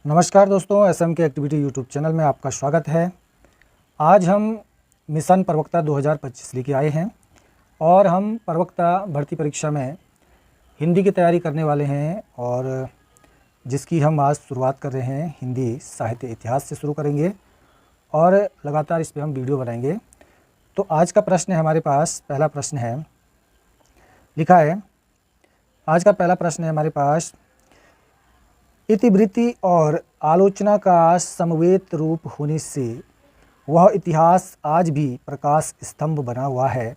नमस्कार दोस्तों, एसएम के एक्टिविटी यूट्यूब चैनल में आपका स्वागत है। आज हम मिशन प्रवक्ता 2025 लेके आए हैं और हम प्रवक्ता भर्ती परीक्षा में हिंदी की तैयारी करने वाले हैं और जिसकी हम आज शुरुआत कर रहे हैं। हिंदी साहित्य इतिहास से शुरू करेंगे और लगातार इस पर हम वीडियो बनाएंगे। तो आज का प्रश्न है हमारे पास, पहला प्रश्न है, लिखा है, आज का पहला प्रश्न है हमारे पास, इतिवृत्ति और आलोचना का समवेत रूप होने से वह इतिहास आज भी प्रकाश स्तंभ बना हुआ है।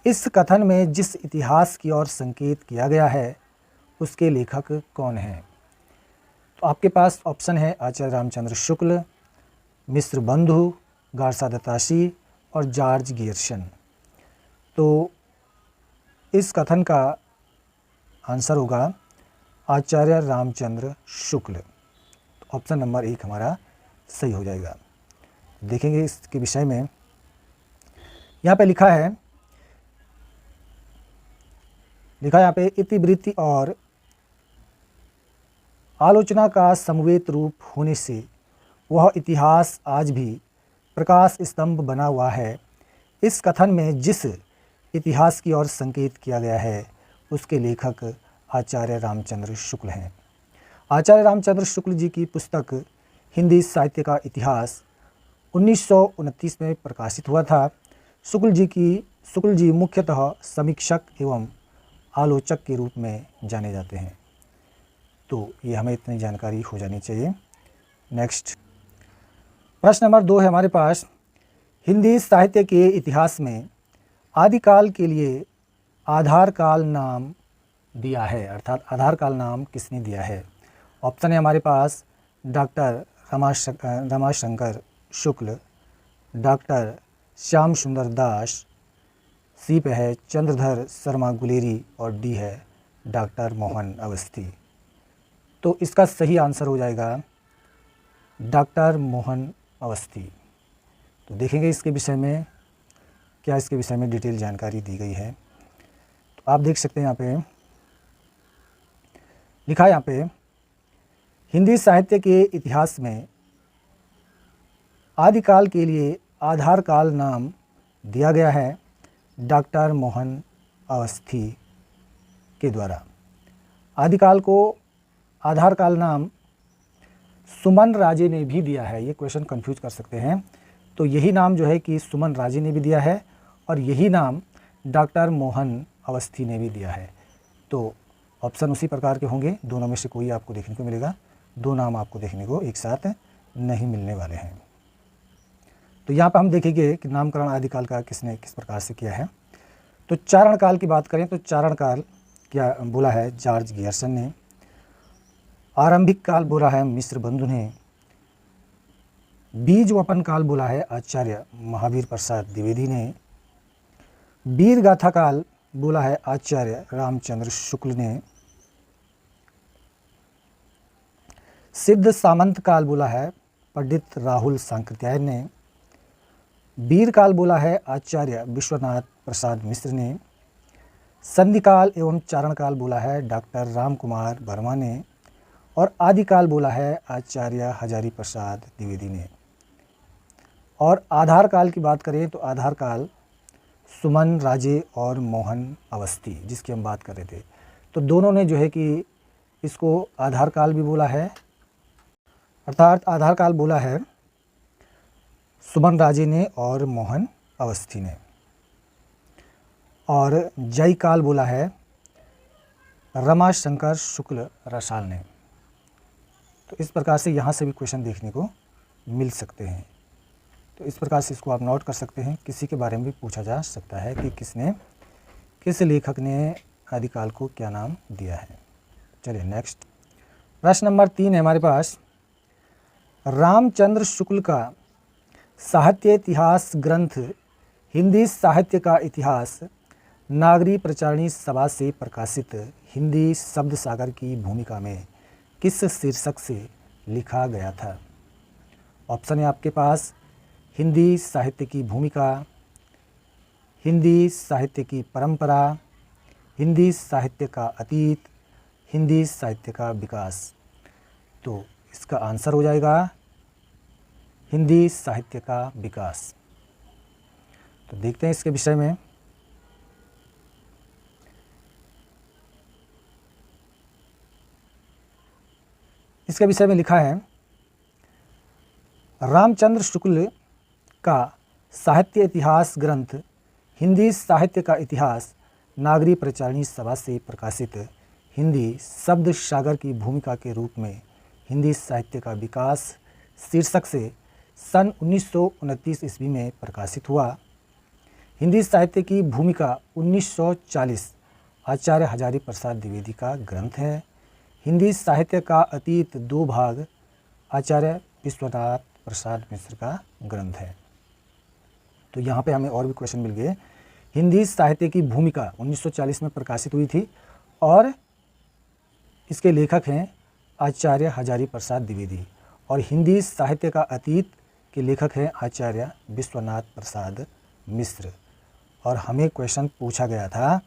इस कथन में जिस इतिहास की ओर संकेत किया गया है उसके लेखक कौन हैं? तो आपके पास ऑप्शन है आचार्य रामचंद्र शुक्ल, मिश्र बंधु, गारसा दत्ताशी और जॉर्ज गियर्सन। तो इस कथन का आंसर होगा आचार्य रामचंद्र शुक्ल। तो ऑप्शन नंबर 1 हमारा सही हो जाएगा। देखेंगे इसके विषय में, यहाँ पे लिखा है यहाँ पे, इतिवृत्ति और आलोचना का समवेत रूप होने से वह इतिहास आज भी प्रकाश स्तंभ बना हुआ है। इस कथन में जिस इतिहास की ओर संकेत किया गया है उसके लेखक आचार्य रामचंद्र शुक्ल हैं। आचार्य रामचंद्र शुक्ल जी की पुस्तक हिंदी साहित्य का इतिहास 1929 में प्रकाशित हुआ था। शुक्ल जी मुख्यतः समीक्षक एवं आलोचक के रूप में जाने जाते हैं। तो ये हमें इतनी जानकारी हो जानी चाहिए। नेक्स्ट प्रश्न नंबर 2 है हमारे पास, हिंदी साहित्य के इतिहास में आदिकाल के लिए आधार काल नाम दिया है, अर्थात आधार काल नाम किसने दिया है? ऑप्शन है हमारे पास डॉक्टर रमाशंकर शुक्ल, डॉक्टर श्याम सुंदर दास, सी पे है चंद्रधर शर्मा गुलेरी और डी है डॉक्टर मोहन अवस्थी। तो इसका सही आंसर हो जाएगा डॉक्टर मोहन अवस्थी। तो देखेंगे इसके विषय में क्या इसके विषय में डिटेल जानकारी दी गई है। तो आप देख सकते हैं यहाँ पे लिखा है, यहाँ पे हिंदी साहित्य के इतिहास में आदिकाल के लिए आधार काल नाम दिया गया है डॉक्टर मोहन अवस्थी के द्वारा। आदिकाल को आधार काल नाम सुमन राजे ने भी दिया है। ये क्वेश्चन कंफ्यूज कर सकते हैं। तो यही नाम जो है कि सुमन राजे ने भी दिया है और यही नाम डॉक्टर मोहन अवस्थी ने भी दिया है। तो ऑप्शन उसी प्रकार के होंगे, दोनों में से कोई आपको देखने को मिलेगा। दो नाम आपको देखने को एक साथ नहीं मिलने वाले हैं। तो यहाँ पर हम देखेंगे कि नामकरण आदिकाल का किसने किस प्रकार से किया है। तो चारण काल की बात करें तो चारण काल क्या बोला है जॉर्ज गियर्सन ने, आरंभिक काल बोला है मिश्र बंधु ने, बीज वपन काल बोला है आचार्य महावीर प्रसाद द्विवेदी ने, वीर गाथा काल बोला है आचार्य रामचंद्र शुक्ल ने, सिद्ध सामंत काल बोला है पंडित राहुल सांकृत्याय ने, वीर काल बोला है आचार्य विश्वनाथ प्रसाद मिश्र ने, संधि काल एवं चारण काल बोला है डॉक्टर राम कुमार वर्मा ने और आदिकाल बोला है आचार्य हजारी प्रसाद द्विवेदी ने। और आधार काल की बात करें तो आधार काल सुमन राजे और मोहन अवस्थी जिसकी हम बात कर रहे थे। तो दोनों ने जो है कि इसको आधार काल भी बोला है, अर्थात आधार काल बोला है सुमन राजे ने और मोहन अवस्थी ने, और जय काल बोला है रमाशंकर शुक्ल रसाल ने। तो इस प्रकार से यहाँ से भी क्वेश्चन देखने को मिल सकते हैं। तो इस प्रकार से इसको आप नोट कर सकते हैं। किसी के बारे में भी पूछा जा सकता है कि किस लेखक ने आदिकाल को क्या नाम दिया है। चलिए नेक्स्ट प्रश्न नंबर 3 है हमारे पास, रामचंद्र शुक्ल का साहित्य इतिहास ग्रंथ हिंदी साहित्य का इतिहास नागरी प्रचारणी सभा से प्रकाशित हिंदी शब्द सागर की भूमिका में किस शीर्षक से लिखा गया था? ऑप्शन है आपके पास हिंदी साहित्य की भूमिका, हिंदी साहित्य की परंपरा, हिंदी साहित्य का अतीत, हिंदी साहित्य का विकास। तो इसका आंसर हो जाएगा हिंदी साहित्य का विकास। तो देखते हैं इसके विषय में। इसके विषय में लिखा है, रामचंद्र शुक्ल का साहित्य इतिहास ग्रंथ हिंदी साहित्य का इतिहास नागरी प्रचारणी सभा से प्रकाशित हिंदी शब्द सागर की भूमिका के रूप में हिंदी साहित्य का विकास शीर्षक से सन 1929 ईस्वी में प्रकाशित हुआ। हिंदी साहित्य की भूमिका 1940 आचार्य हजारी प्रसाद द्विवेदी का ग्रंथ है। हिंदी साहित्य का अतीत 2 भाग आचार्य विश्वनाथ प्रसाद मिश्र का ग्रंथ है। तो यहाँ पे हमें और भी क्वेश्चन मिल गए। हिंदी साहित्य की भूमिका 1940 में प्रकाशित हुई थी और इसके लेखक हैं आचार्य हजारी प्रसाद द्विवेदी, और हिंदी साहित्य का अतीत के लेखक हैं आचार्य विश्वनाथ प्रसाद मिश्र। और हमें क्वेश्चन पूछा गया था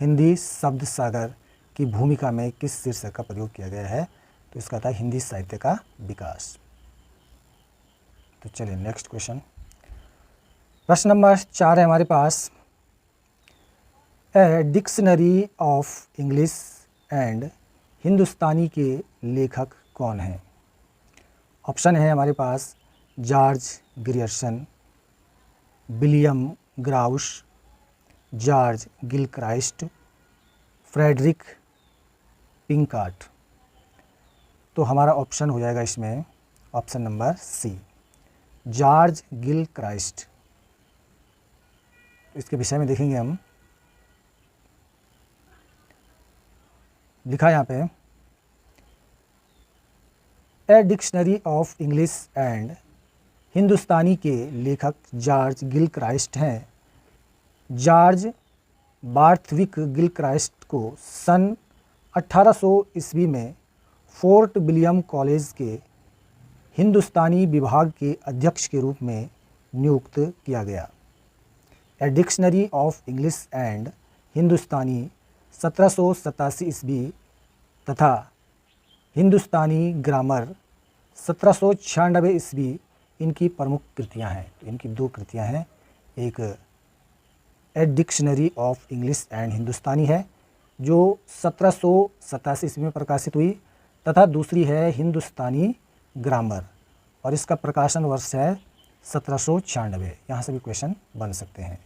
हिंदी शब्द सागर की भूमिका में किस शीर्षक का प्रयोग किया गया है, तो इसका था हिंदी साहित्य का विकास। तो चलिए नेक्स्ट क्वेश्चन, प्रश्न नंबर 4 है हमारे पास, a dictionary of English and Hindustani के लेखक कौन हैं? ऑप्शन है हमारे पास George Grierson, William Growse, George Gilchrist, Frederic Pincott. तो हमारा ऑप्शन हो जाएगा इसमें option number C, George Gilchrist. इसके विषय में देखेंगे हम। लिखा यहाँ पे, a dictionary of English and Hindustani के लेखक जॉर्ज गिलक्राइस्ट हैं। जॉर्ज बार्थविक गिलक्राइस्ट को सन 1800 ईस्वी में फोर्ट विलियम कॉलेज के हिंदुस्तानी विभाग के अध्यक्ष के रूप में नियुक्त किया गया। A dictionary of English and Hindustani 1787 ईस्वी तथा हिंदुस्तानी ग्रामर 1796 ईस्वी इनकी प्रमुख कृतियां हैं। तो इनकी 2 कृतियां हैं, एक a dictionary of English and Hindustani है जो 1787 ईस्वी में प्रकाशित हुई, तथा दूसरी है हिंदुस्तानी ग्रामर और इसका प्रकाशन वर्ष है 1796। यहाँ से भी क्वेश्चन बन सकते हैं।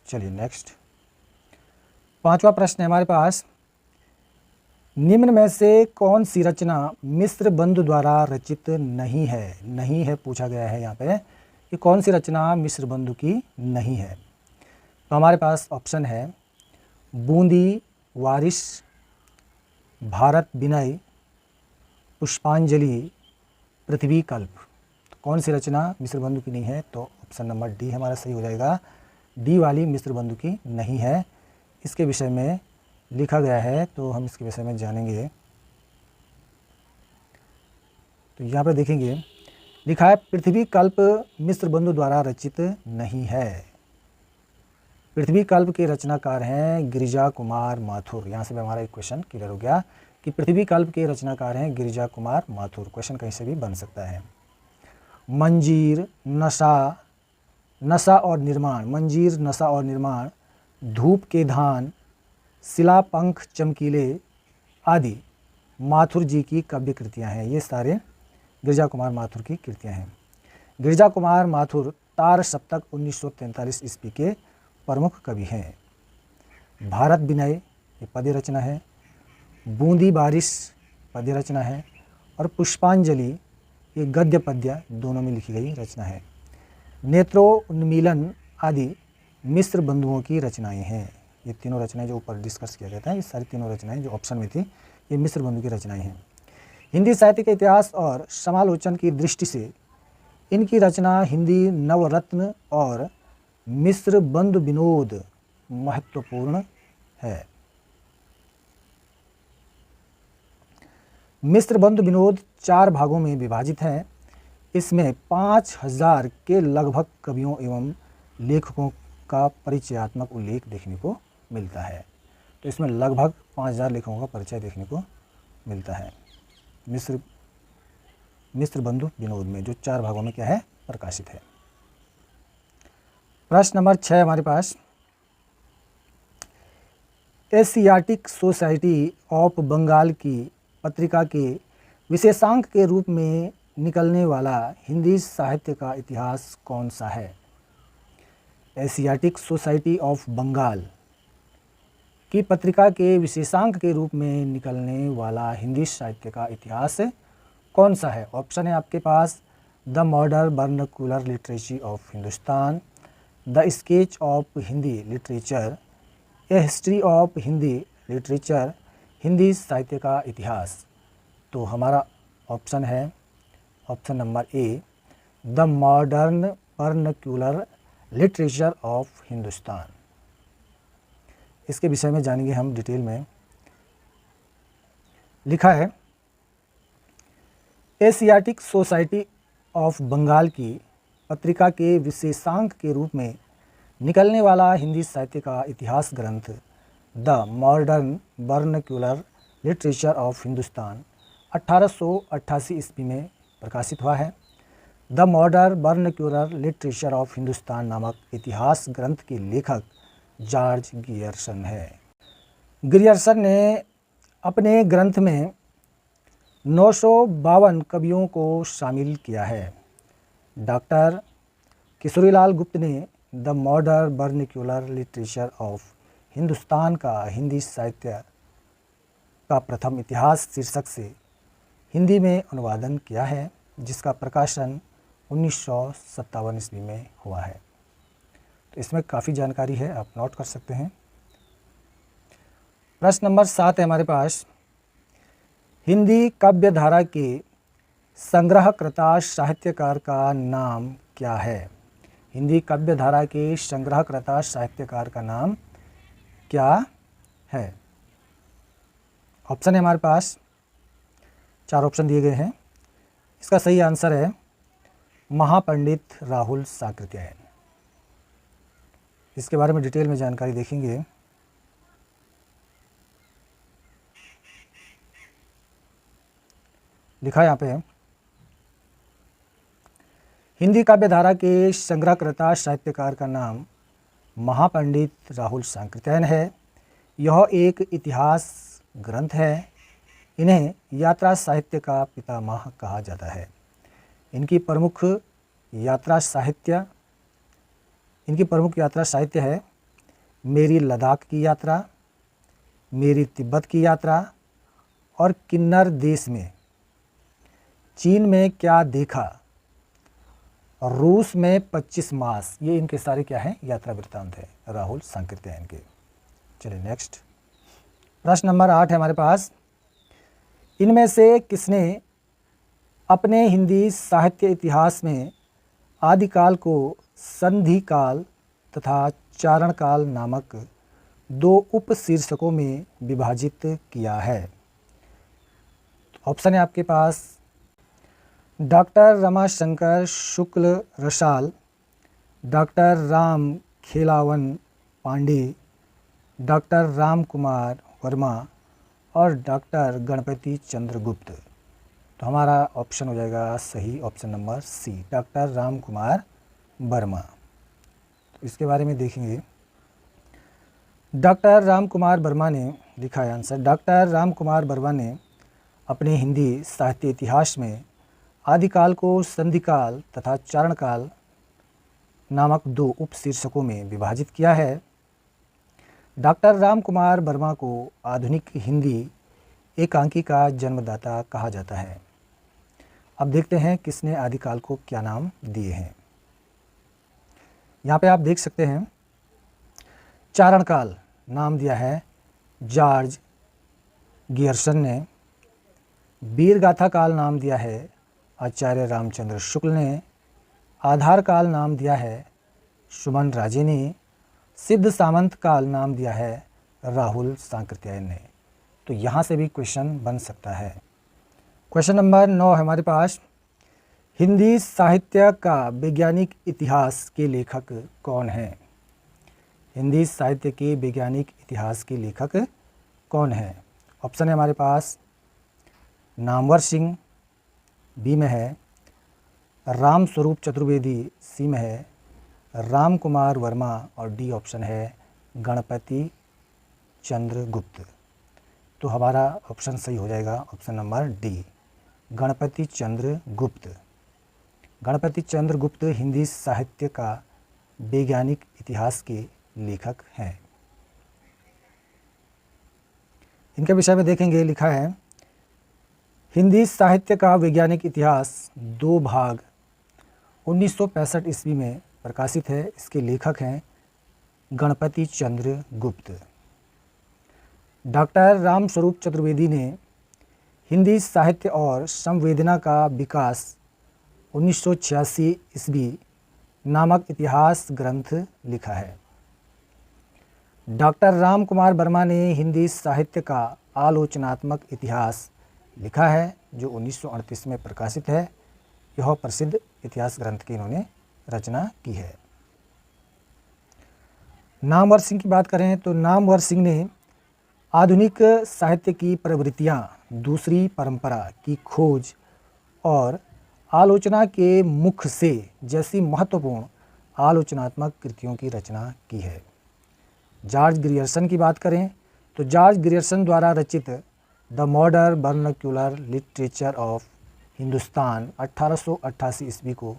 चलिए नेक्स्ट, 5वां प्रश्न है हमारे पास, निम्न में से कौन सी रचना मिस्र बंधु द्वारा रचित नहीं है? नहीं है पूछा गया है यहाँ पे कि कौन सी रचना मिस्र बंधु की नहीं है। तो हमारे पास ऑप्शन है बूंदी वारिस, भारत विनय, पुष्पांजलि, पृथ्वी कल्प। तो कौन सी रचना मिस्र बंधु की नहीं है? तो ऑप्शन नंबर डी हमारा सही हो जाएगा। डी वाली मिस्र बंधु की नहीं है। इसके विषय में लिखा गया है तो हम इसके विषय में जानेंगे। तो यहाँ पर देखेंगे लिखा है पृथ्वी कल्प मिस्र बंधु द्वारा रचित नहीं है। पृथ्वी कल्प के रचनाकार हैं गिरिजा कुमार माथुर। यहाँ से भी हमारा एक क्वेश्चन क्लियर हो गया कि पृथ्वी कल्प के रचनाकार हैं गिरिजा कुमार माथुर। क्वेश्चन कहीं से भी बन सकता है। मंजीर, नशा और निर्माण, मंजीर, नशा और निर्माण, धूप के धान, शिला पंख चमकीले आदि माथुर जी की काव्य कृतियाँ हैं। ये सारे गिरिजा कुमार माथुर की कृतियाँ हैं। गिरिजा कुमार माथुर तार सप्तक 1943 ईस्वी के प्रमुख कवि हैं। भारत विनय ये पद्य रचना है, बूंदी बारिश पद्य रचना है, और पुष्पांजलि ये गद्य पद्य दोनों में लिखी गई रचना है। नेत्रोन्मीलन आदि मिस्र बंधुओं की रचनाएं हैं। ये तीनों रचनाएं जो ऊपर डिस्कस किया गया था, ये सारी तीनों रचनाएं जो ऑप्शन में थी ये मिस्र बंधु की रचनाएं हैं। हिंदी साहित्य के इतिहास और समालोचन की दृष्टि से इनकी रचना हिंदी नवरत्न और मिस्र बंधु विनोद महत्वपूर्ण है। मिस्र बंधु विनोद 4 भागों में विभाजित है। इसमें 5000 के लगभग कवियों एवं लेखकों का परिचयात्मक उल्लेख देखने को मिलता है। तो इसमें लगभग 5000 लेखकों का परिचय देखने को मिलता है, मिस्र बंधु विनोद में, जो 4 भागों में क्या है, प्रकाशित है। प्रश्न नंबर 6 हमारे पास, एशियाटिक सोसाइटी ऑफ बंगाल की पत्रिका के विशेषांक के रूप में निकलने वाला हिंदी साहित्य का इतिहास कौन सा है? एशियाटिक सोसाइटी ऑफ बंगाल की पत्रिका के विशेषांक के रूप में निकलने वाला हिंदी साहित्य का इतिहास कौन सा है? ऑप्शन है आपके पास, the modern vernacular literature of Hindustan, the sketch of Hindi literature, a history of Hindi literature, Hindi साहित्य का इतिहास। तो हमारा ऑप्शन है option number A, the modern vernacular literature of Hindustan. इसके विषय में जानेंगे हम डिटेल में। लिखा है, एशियाटिक सोसाइटी ऑफ बंगाल की पत्रिका के विशेषांक के रूप में निकलने वाला हिंदी साहित्य का इतिहास ग्रंथ the modern vernacular literature of Hindustan 1888 ईस्वी में प्रकाशित हुआ है। The modern vernacular literature of Hindustan नामक इतिहास ग्रंथ के लेखक जॉर्ज गियर्सन है। गियर्सन ने अपने ग्रंथ में 952 कवियों को शामिल किया है। डॉक्टर किशोरीलाल गुप्त ने the modern vernacular literature of Hindustan का हिंदी साहित्य का प्रथम इतिहास शीर्षक से हिंदी में अनुवादन किया है, जिसका प्रकाशन 1957 ईस्वी में हुआ है। तो इसमें काफ़ी जानकारी है, आप नोट कर सकते हैं। प्रश्न नंबर 7 है हमारे पास, हिंदी काव्य धारा के संग्रहकर्ता साहित्यकार का नाम क्या है? हिंदी काव्य धारा के संग्रहकर्ता साहित्यकार का नाम क्या है? ऑप्शन है हमारे पास, 4 ऑप्शन दिए गए हैं। इसका सही आंसर है महापंडित राहुल साकृत्यायन। इसके बारे में डिटेल में जानकारी देखेंगे। लिखा है यहाँ पे, हिंदी काव्य धारा के संग्रहकर्ता साहित्यकार का नाम महापंडित राहुल साकृत्यायन है। यह एक इतिहास ग्रंथ है। इन्हें यात्रा साहित्य का पितामह कहा जाता है। इनकी प्रमुख यात्रा साहित्य है मेरी लद्दाख की यात्रा, मेरी तिब्बत की यात्रा और किन्नर देश में, चीन में क्या देखा, रूस में 25 मास। ये इनके सारे क्या हैं, यात्रा वृत्तांत है राहुल साकृत्यायन के। चलिए नेक्स्ट, प्रश्न नंबर 8 है हमारे पास, इनमें से किसने अपने हिंदी साहित्य इतिहास में आदिकाल को संधि काल तथा चारण काल नामक 2 उप शीर्षकों में विभाजित किया है? ऑप्शन है आपके पास, डॉक्टर रमाशंकर शुक्ल रसाल, डॉक्टर राम खेलावन पांडे, डॉक्टर राम कुमार वर्मा और डॉक्टर गणपति चंद्रगुप्त। तो हमारा ऑप्शन हो जाएगा सही, option number C, doctor Ram Kumar Verma. तो इसके बारे में देखेंगे। डॉक्टर राम कुमार वर्मा ने, लिखा है आंसर, डॉक्टर राम कुमार वर्मा ने अपने हिंदी साहित्य इतिहास में आदिकाल को संधिकाल तथा चारणकाल नामक 2 उप शीर्षकों में विभाजित किया है। डॉक्टर राम कुमार वर्मा को आधुनिक हिंदी एकांकी का जन्मदाता कहा जाता है। अब देखते हैं किसने आदिकाल को क्या नाम दिए हैं। यहाँ पे आप देख सकते हैं, चारणकाल नाम दिया है जॉर्ज गियर्सन ने, वीरगाथा काल नाम दिया है आचार्य रामचंद्र शुक्ल ने, आधार काल नाम दिया है सुमन राजे ने, सिद्ध सामंत काल नाम दिया है राहुल साकृत्यायन ने। तो यहाँ से भी क्वेश्चन बन सकता है। क्वेश्चन नंबर 9 है हमारे पास, हिंदी साहित्य का वैज्ञानिक इतिहास के लेखक कौन है? हिंदी साहित्य के वैज्ञानिक इतिहास के लेखक कौन है? ऑप्शन है हमारे पास, नामवर सिंह बी में है, राम स्वरूप चतुर्वेदी सी में है, राम कुमार वर्मा और डी ऑप्शन है गणपति चंद्रगुप्त। तो हमारा ऑप्शन सही हो जाएगा option number D, Ganpati Chandragupta. Ganpati Chandragupta Hindi साहित्य का वैज्ञानिक इतिहास के लेखक हैं। इनके विषय में देखेंगे, लिखा है हिंदी साहित्य का वैज्ञानिक इतिहास 2 भाग 1965 ईस्वी में प्रकाशित है। इसके लेखक हैं गणपति चंद्रगुप्त। डॉक्टर राम स्वरूप चतुर्वेदी ने हिंदी साहित्य और संवेदना का विकास 1986 ईस्वी नामक इतिहास ग्रंथ लिखा है। डॉक्टर राम कुमार वर्मा ने हिंदी साहित्य का आलोचनात्मक इतिहास लिखा है जो 1938 में प्रकाशित है। यह प्रसिद्ध इतिहास ग्रंथ की इन्होंने रचना की है। नामवर सिंह की बात करें तो नामवर सिंह ने आधुनिक साहित्य की प्रवृत्तियां, दूसरी परंपरा की खोज और आलोचना के मुख से जैसी महत्वपूर्ण आलोचनात्मक कृतियों की रचना की है। जॉर्ज ग्रियर्सन की बात करें तो जॉर्ज ग्रियर्सन द्वारा रचित the modern vernacular literature of Hindustan 1888 ईस्वी को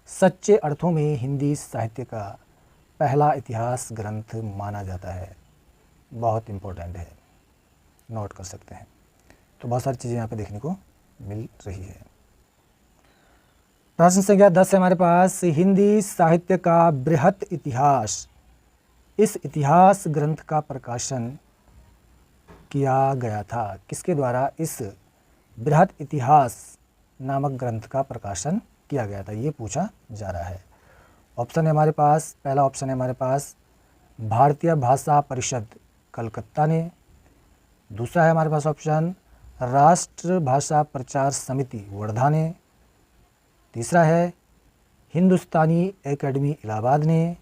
सच्चे अर्थों में हिंदी साहित्य का पहला इतिहास ग्रंथ माना जाता है। बहुत इम्पोर्टेंट है, नोट कर सकते हैं। तो बहुत सारी चीज़ें यहाँ पे देखने को मिल रही है। प्रश्न संख्या 10 है हमारे पास, हिंदी साहित्य का बृहत इतिहास। इस इतिहास ग्रंथ का प्रकाशन किया गया था। किसके द्वारा इस बृहत इतिहास नामक ग्रंथ का प्रकाशन किया गया था, ये पूछा जा रहा है। ऑप्शन है हमारे पास, पहला ऑप्शन है हमारे पास भारतीय भाषा परिषद कलकत्ता ने। दूसरा है हमारे पास ऑप्शन राष्ट्र भाषा प्रचार समिति वर्धा ने। तीसरा है हिंदुस्तानी एकेडमी इलाहाबाद ने।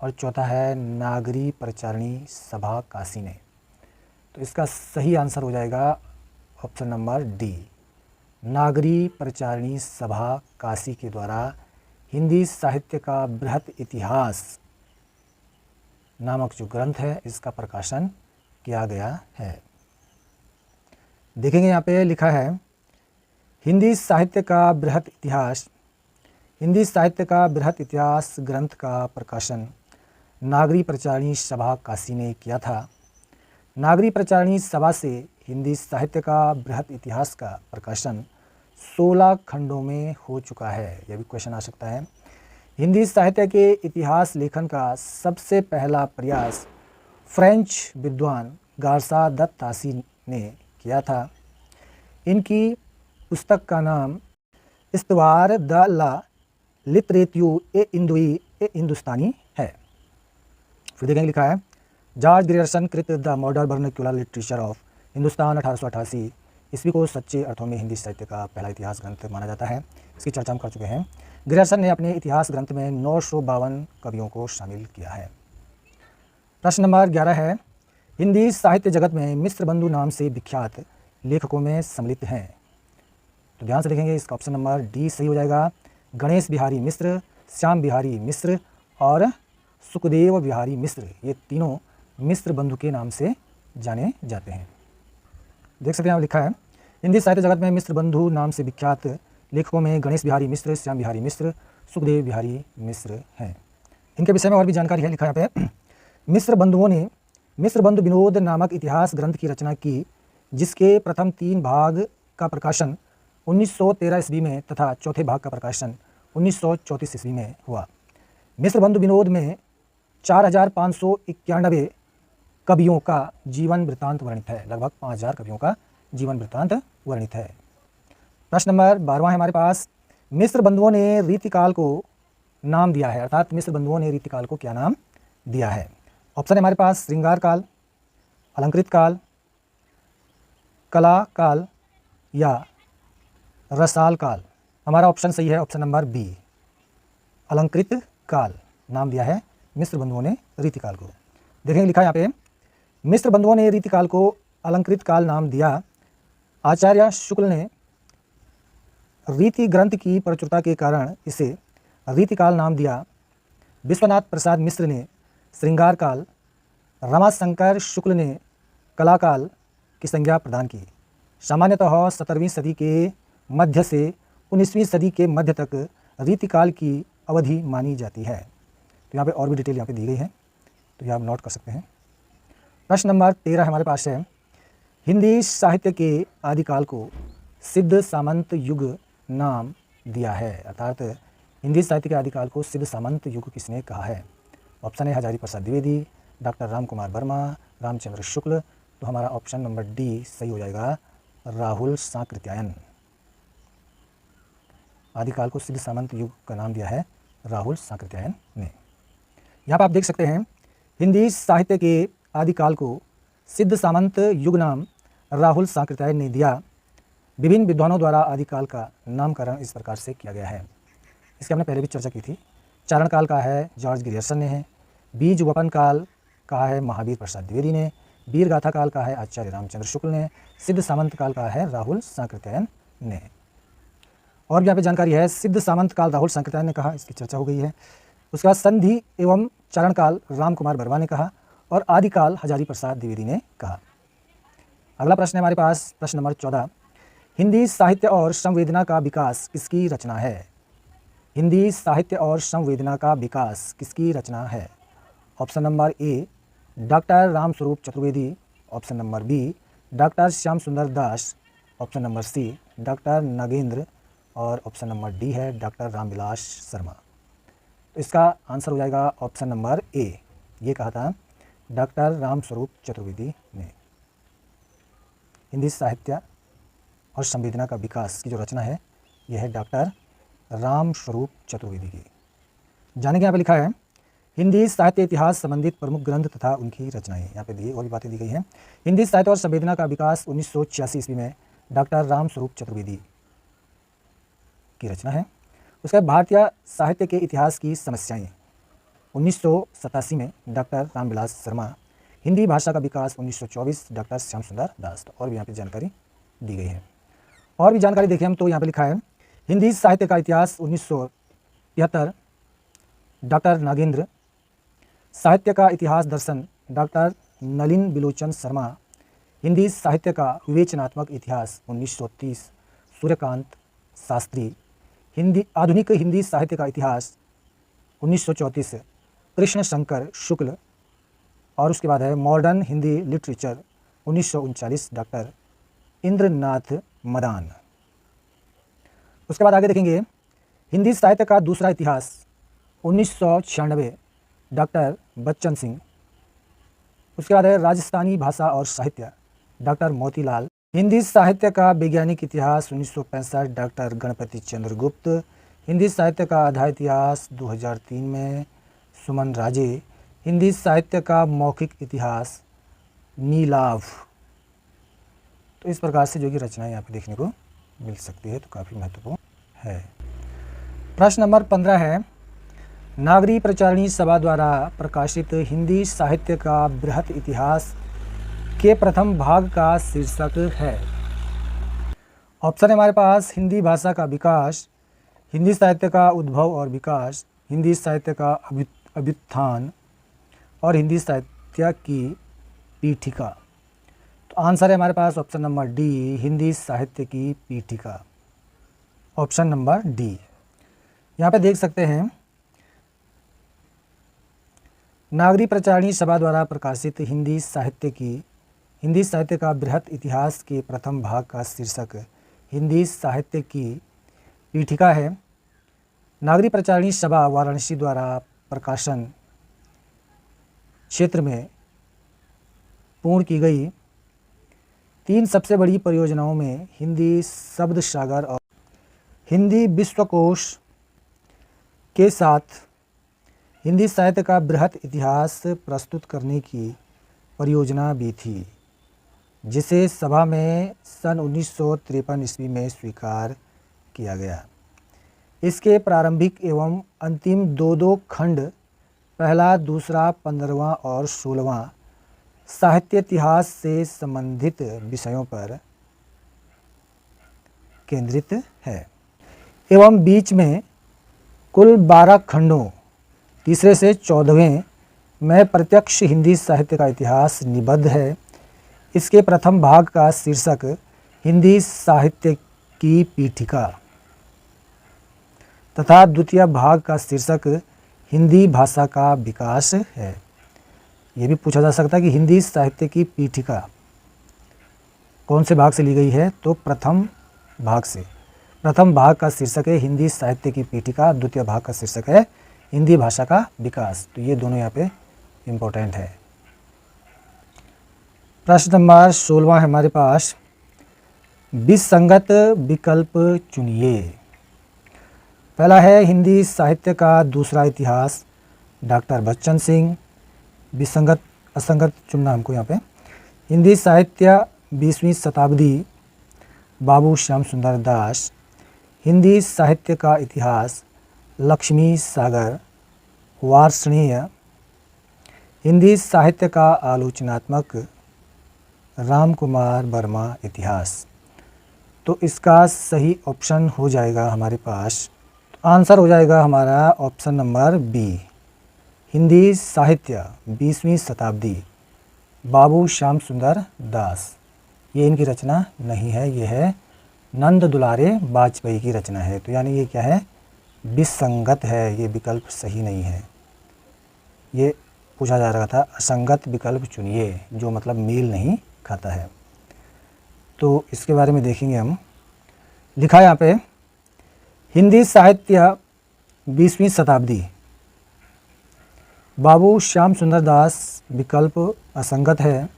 और चौथा है नागरी प्रचारणी सभा काशी ने। तो इसका सही आंसर हो जाएगा ऑप्शन नंबर डी, नागरी प्रचारणी सभा काशी के द्वारा हिंदी साहित्य का बृहत इतिहास नामक जो ग्रंथ है इसका प्रकाशन किया गया है। देखेंगे यहाँ पे लिखा है हिंदी साहित्य का बृहत इतिहास। हिंदी साहित्य का बृहत इतिहास ग्रंथ का प्रकाशन नागरी प्रचारणी सभा काशी ने किया था। नागरी प्रचारणी सभा से हिंदी साहित्य का बृहत इतिहास का प्रकाशन 16 खंडों में हो चुका है। यह भी क्वेश्चन आ सकता है। हिंदी साहित्य के इतिहास लेखन का सबसे पहला प्रयास फ्रेंच विद्वान गारसा दत्त तासी ने किया था। इनकी पुस्तक का नाम इस्तवार द ला लिटरेट्यूर ए इंदुई ए हिंदुस्तानी है। फिर देखेंगे लिखा है जॉर्ज ग्रियर्सन कृत the modern vernacular literature of Hindustan 1888 ईस्वी को सच्चे अर्थों में हिंदी साहित्य का पहला इतिहास ग्रंथ माना जाता है। इसकी चर्चा हम कर चुके हैं। ग्रियर्सन ने अपने इतिहास ग्रंथ में 952 कवियों को शामिल किया है। प्रश्न नंबर 11 है, हिंदी साहित्य जगत में मिश्र बंधु नाम से विख्यात लेखकों में सम्मिलित हैं। तो ध्यान से देखेंगे, इसका ऑप्शन नंबर डी सही हो जाएगा। गणेश बिहारी मिश्र, श्याम बिहारी मिश्र और सुखदेव बिहारी मिश्र, ये तीनों मिश्र बंधु के नाम से जाने जाते हैं। देख सकते हैं, यहाँ लिखा है हिंदी साहित्य जगत में मिश्र बंधु नाम से विख्यात लेखकों में गणेश बिहारी मिश्र, श्याम बिहारी मिश्र, सुखदेव बिहारी मिश्र हैं। इनके विषय में और भी जानकारी है, लिखा है यहाँ पे मिश्र बंधुओं ने मिश्र बंधु विनोद नामक इतिहास ग्रंथ की रचना की, जिसके प्रथम 3 भाग का प्रकाशन 1913 ईस्वी में तथा चौथे भाग का प्रकाशन 1934 ईस्वी में हुआ। मिश्र बंधु विनोद में 4591 कवियों का जीवन वृत्तांत वर्णित है। लगभग 5000 कवियों का जीवन वृत्तांत वर्णित है। प्रश्न नंबर 12 है हमारे पास, मिश्र बंधुओं ने रीतिकाल को नाम दिया है, अर्थात मिश्र बंधुओं ने रीतिकाल को क्या नाम दिया है। ऑप्शन है हमारे पास श्रृंगार काल, अलंकृत काल, कला काल या रसाल काल। हमारा ऑप्शन सही है ऑप्शन नंबर बी, अलंकृत काल नाम दिया है मिश्र बंधुओं ने रीतिकाल को। देखेंगे लिखा है यहाँ पे मिश्र बंधुओं ने रीतिकाल को अलंकृत काल नाम दिया आचार्य शुक्ल ने रीति ग्रंथ की प्रचुरता के कारण इसे रीतिकाल नाम दिया। विश्वनाथ प्रसाद मिश्र ने श्रृंगार काल, रमाशंकर शुक्ल ने कलाकाल की संज्ञा प्रदान की। सामान्यतः 17वीं सदी के मध्य से 19वीं सदी के मध्य तक रीतिकाल की अवधि मानी जाती है। तो यहाँ पे और भी डिटेल यहाँ पे दी गई है, तो यह आप नोट कर सकते हैं। प्रश्न नंबर 13 हमारे पास है, हिंदी साहित्य के आदिकाल को सिद्ध सामंत युग नाम दिया है। अर्थात हिंदी साहित्य के आदिकाल को सिद्ध सामंत युग किसने कहा है? ऑप्शन है हजारी प्रसाद द्विवेदी, डॉक्टर राम कुमार वर्मा, रामचंद्र शुक्ल। तो हमारा ऑप्शन नंबर डी सही हो जाएगा, राहुल सांकृत्यायन। आदिकाल को सिद्ध सामंत युग का नाम दिया है राहुल सांकृत्यायन ने। यहाँ पर आप देख सकते हैं, हिंदी साहित्य के आदिकाल को सिद्ध सामंत युग नाम राहुल सांकृत्यायन ने दिया। विभिन्न विद्वानों द्वारा आदिकाल का नामकरण इस प्रकार से किया गया है। इसकी हमने पहले भी चर्चा की थी। चारण काल का है जॉर्ज ग्रियर्सन ने है, बीज वपन काल का है महावीर प्रसाद द्विवेदी ने, वीर गाथा काल का है आचार्य रामचंद्र शुक्ल ने, सिद्ध सामंत काल का है राहुल सांकृत्यायन ने। और भी यहाँ पे जानकारी है, सिद्ध सामंत काल राहुल सांकृत्यायन ने कहा, इसकी चर्चा हो गई है। उसके बाद संधि एवं चारण काल राम कुमार वर्मा ने कहा, और आदिकाल हजारी प्रसाद द्विवेदी ने कहा। अगला प्रश्न है हमारे पास, प्रश्न नंबर 14, हिंदी साहित्य और संवेदना का विकास किसकी रचना है? हिंदी साहित्य और संवेदना का विकास किसकी रचना है? Option number A doctor Ramswaroop Chaturvedi, option number B doctor Shyam Sundar Das, option number C doctor Nagendra, और ऑप्शन नंबर डी है डॉक्टर रामविलास शर्मा। तो इसका आंसर हो जाएगा ऑप्शन नंबर ए। ये कहा था डॉक्टर रामस्वरूप चतुर्वेदी ने। हिंदी साहित्य और संवेदना का विकास की जो रचना है, यह है डॉक्टर रामस्वरूप चतुर्वेदी की। जाने के यहाँ पे लिखा है, हिंदी साहित्य इतिहास संबंधित प्रमुख ग्रंथ तथा उनकी रचनाएं। यहाँ पे दी और भी बातें दी गई हैं। हिंदी साहित्य और संवेदना का विकास 1986 ईस्वी में डॉक्टर रामस्वरूप चतुर्वेदी की रचना है। उसके बाद भारतीय साहित्य के इतिहास की समस्याएं 1987 में डॉक्टर रामविलास शर्मा। हिंदी भाषा का विकास 1924 डॉक्टर श्याम सुंदर दास। और भी यहाँ पे जानकारी दी गई है। और भी जानकारी देखें हम तो यहाँ पे लिखा है, हिंदी साहित्य का इतिहास 1973 डॉक्टर नागेंद्र। साहित्य का इतिहास दर्शन डॉक्टर नलिन बिलोचन शर्मा। हिंदी साहित्य का विवेचनात्मक इतिहास 1930 सूर्यकांत शास्त्री। हिंदी आधुनिक हिंदी साहित्य का इतिहास 1934 कृष्ण शंकर शुक्ल। और उसके बाद है modern Hindi literature 1939 doctor Indranath Madan. उसके बाद आगे देखेंगे, हिंदी साहित्य का दूसरा इतिहास 1996 डॉक्टर बच्चन सिंह। उसके बाद है राजस्थानी भाषा और साहित्य डॉक्टर मोतीलाल। हिंदी साहित्य का वैज्ञानिक इतिहास 1965 डॉक्टर गणपति चंद्र गुप्त। हिंदी साहित्य का आधा इतिहास 2003 में सुमन राजे। हिंदी साहित्य का मौखिक इतिहास नीलाभ। तो इस प्रकार से जो कि रचनाएं यहाँ पे देखने को मिल सकती है, तो काफ़ी महत्वपूर्ण है। प्रश्न नंबर 15 है, नागरी प्रचारणी सभा द्वारा प्रकाशित हिंदी साहित्य का बृहत इतिहास के प्रथम भाग का शीर्षक है। ऑप्शन है हमारे पास, हिंदी भाषा का विकास, हिंदी साहित्य का उद्भव और विकास, हिंदी साहित्य का अभ्युत्थान, और हिंदी साहित्य की पीठिका। तो आंसर है हमारे पास ऑप्शन नंबर डी, हिंदी साहित्य की पीठिका। Option number D. यहाँ पे देख सकते हैं, नागरी प्रचारणी सभा द्वारा प्रकाशित हिंदी साहित्य का बृहत इतिहास के प्रथम भाग का शीर्षक हिंदी साहित्य की पीठिका है। नागरी प्रचारणी सभा वाराणसी द्वारा प्रकाशन क्षेत्र में पूर्ण की गई 3 सबसे बड़ी परियोजनाओं में हिंदी शब्द सागर और हिंदी विश्वकोश के साथ हिंदी साहित्य का बृहत इतिहास प्रस्तुत करने की परियोजना भी थी, जिसे सभा में सन 1953 ईस्वी में स्वीकार किया गया। इसके प्रारंभिक एवं अंतिम 2 खंड, पहला, दूसरा, 15वां और 16वां साहित्य इतिहास से संबंधित विषयों पर केंद्रित है एवं बीच में कुल 12 खंडों तीसरे से 14वें में प्रत्यक्ष हिंदी साहित्य का इतिहास निबद्ध है। इसके प्रथम भाग का शीर्षक हिंदी साहित्य की पीठिका तथा द्वितीय भाग का शीर्षक हिंदी भाषा का विकास है। ये भी पूछा जा सकता है कि हिंदी साहित्य की पीठिका कौन से भाग से ली गई है, तो प्रथम भाग से। प्रथम भाग का शीर्षक है हिंदी साहित्य की पीठिका, द्वितीय भाग का शीर्षक है हिंदी भाषा का विकास। तो ये दोनों यहाँ पे इम्पोर्टेंट है। प्रश्न नंबर 16 है हमारे पास, विसंगत विकल्प चुनिए। पहला है हिंदी साहित्य का दूसरा इतिहास, डॉक्टर बच्चन सिंह। विसंगत असंगत चुनना हमको यहाँ पे। हिंदी साहित्य 20वीं शताब्दी, बाबू श्याम सुंदर दास। हिंदी साहित्य का इतिहास, लक्ष्मी सागर वार्ष्णेय। हिंदी साहित्य का आलोचनात्मक, राम कुमार वर्मा इतिहास। तो इसका सही ऑप्शन हो जाएगा हमारे पास, आंसर हो जाएगा हमारा ऑप्शन नंबर बी, हिंदी साहित्य 20वीं शताब्दी, बाबू श्याम सुंदर दास। ये इनकी रचना नहीं है, ये है नंद दुलारे वाजपेयी की रचना है। तो यानी ये क्या है, विसंगत है, ये विकल्प सही नहीं है। ये पूछा जा रहा था असंगत विकल्प चुनिए, जो मतलब मेल नहीं खाता है। तो इसके बारे में देखेंगे हम। लिखा है यहाँ पे, हिंदी साहित्य 20वीं शताब्दी, बाबू श्याम सुंदर दास विकल्प असंगत है।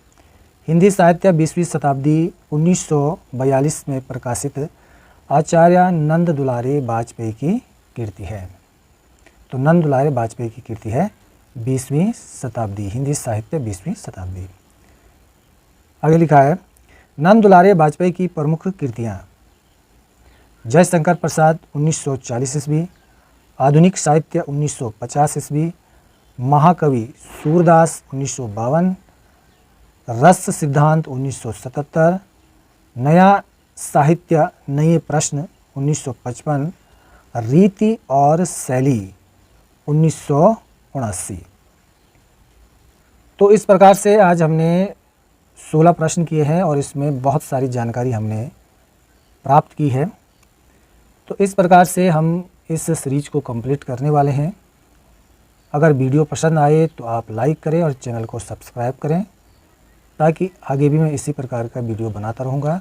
हिंदी साहित्य 20वीं शताब्दी 1942 में प्रकाशित आचार्य नंद दुलारे वाजपेयी की कृति है। तो नंद दुलारे वाजपेयी की कृति है 20वीं शताब्दी, हिंदी साहित्य 20वीं शताब्दी। आगे लिखा है, नंद दुलारे वाजपेयी की प्रमुख कृतियाँ, जयशंकर प्रसाद 1940 ईस्वी, आधुनिक साहित्य 1950 ईस्वी, महाकवि सूरदास 1952, रस सिद्धांत 1977, नया साहित्य नए प्रश्न 1955, रीति और शैली 1979। तो इस प्रकार से आज हमने 16 प्रश्न किए हैं और इसमें बहुत सारी जानकारी हमने प्राप्त की है। तो इस प्रकार से हम इस सीरीज को कंप्लीट करने वाले हैं। अगर वीडियो पसंद आए तो आप लाइक करें और चैनल को सब्सक्राइब करें, ताकि आगे भी मैं इसी प्रकार का वीडियो बनाता रहूँगा।